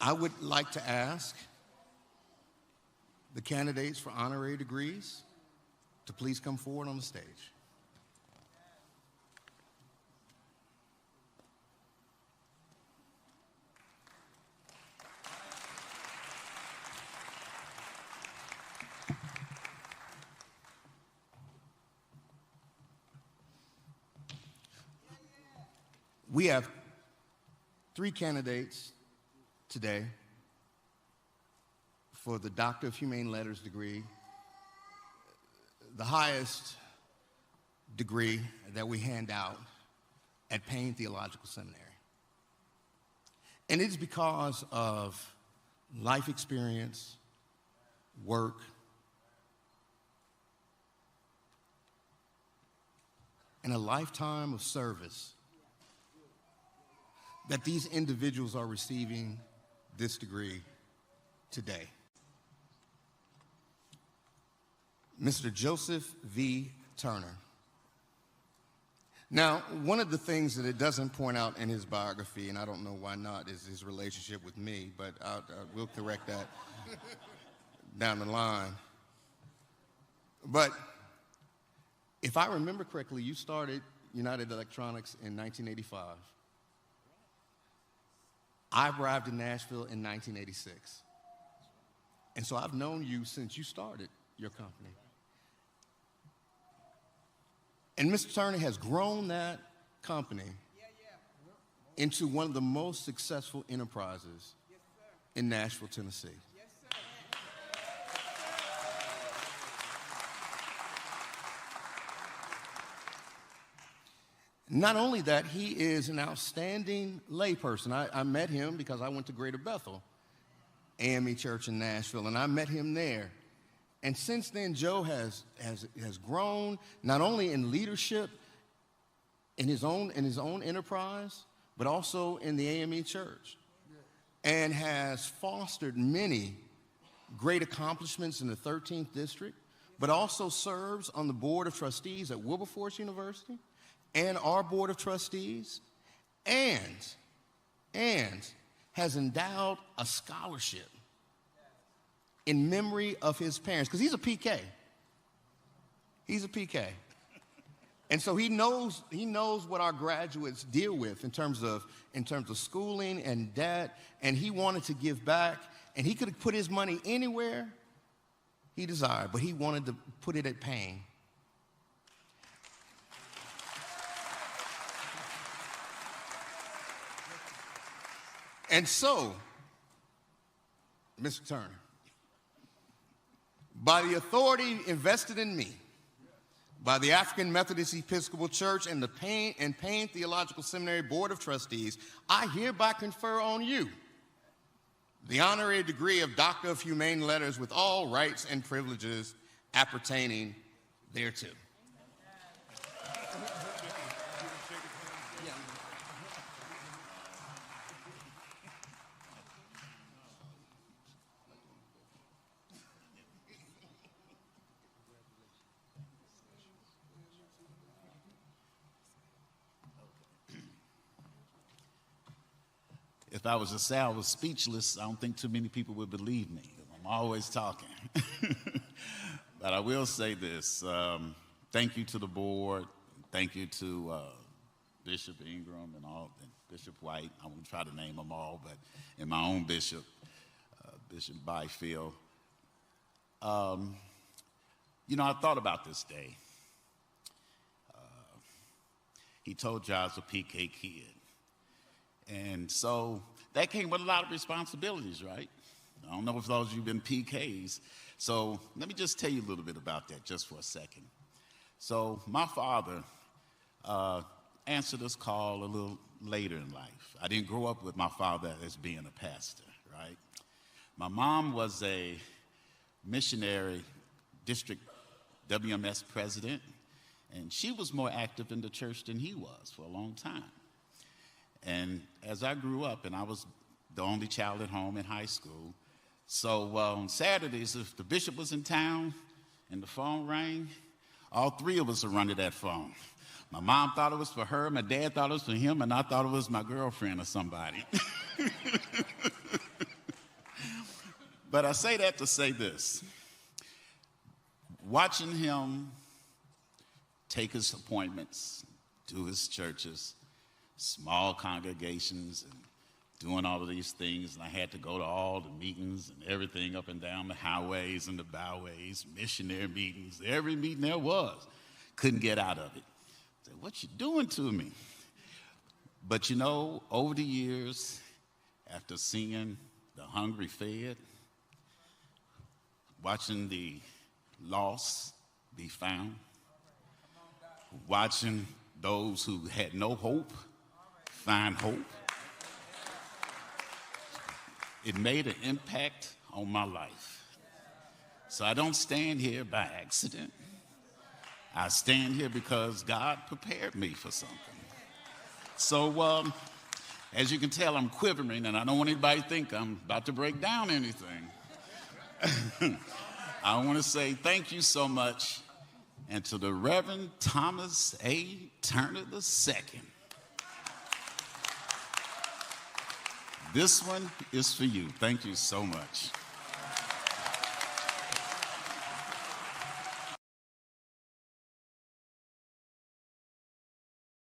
I would like to ask the candidates for honorary degrees to please come forward on the stage. We have 3 candidates today for the Doctor of Humane Letters degree, the highest degree that we hand out at Payne Theological Seminary. And it is because of life experience, work, and a lifetime of service that these individuals are receiving this degree today. Mr. Joseph V. Turner. Now, one of the things that it doesn't point out in his biography, and I don't know why not, is his relationship with me, but we'll correct that down the line. But if I remember correctly, you started United Electronics in 1985. I arrived in Nashville in 1986. And so I've known you since you started your company. And Mr. Turner has grown that company into one of the most successful enterprises in Nashville, Tennessee. Not only that, he is an outstanding layperson. I met him because I went to Greater Bethel AME Church in Nashville, and I met him there. And since then, Joe has grown not only in leadership in his own enterprise, but also in the AME Church, and has fostered many great accomplishments in the 13th District, but also serves on the Board of Trustees at Wilberforce University and our Board of Trustees, and has endowed a scholarship in memory of his parents, because he's a PK. He's a PK. And so he knows what our graduates deal with in terms of schooling and debt, and he wanted to give back, and he could have put his money anywhere he desired, but he wanted to put it at Payne. And so, Mr. Turner, by the authority invested in me by the African Methodist Episcopal Church and the Payne Theological Seminary Board of Trustees, I hereby confer on you the honorary degree of Doctor of Humane Letters with all rights and privileges appertaining thereto. If I was to say I was speechless, I don't think too many people would believe me. I'm always talking. But I will say this. Thank you to the board. Thank you to Bishop Ingram and Bishop White. I won't try to name them all, but and my own bishop, Bishop Byfield. You know, I thought about this day. He told you I was a PK kid. And so that came with a lot of responsibilities, right? I don't know if those of you have been PKs. So let me just tell you a little bit about that just for a second. So my father answered this call a little later in life. I didn't grow up with my father as being a pastor, right? My mom was a missionary district WMS president, and she was more active in the church than he was for a long time. And as I grew up, and I was the only child at home in high school, so on Saturdays, if the bishop was in town and the phone rang, all 3 of us would run to that phone. My mom thought it was for her, my dad thought it was for him, and I thought it was my girlfriend or somebody. But I say that to say this. Watching him take his appointments to his churches, small congregations, and doing all of these things, and I had to go to all the meetings and everything up and down the highways and the byways, missionary meetings, every meeting there was. Couldn't get out of it. I said, what you doing to me? But you know, over the years, after seeing the hungry fed, watching the lost be found, watching those who had no hope find hope, it made an impact on my life. So I don't stand here by accident. I stand here because God prepared me for something. So as you can tell, I'm quivering, and I don't want anybody to think I'm about to break down anything. I want to say thank you so much, and to the Reverend Thomas A. Turner II. This one is for you. Thank you so much.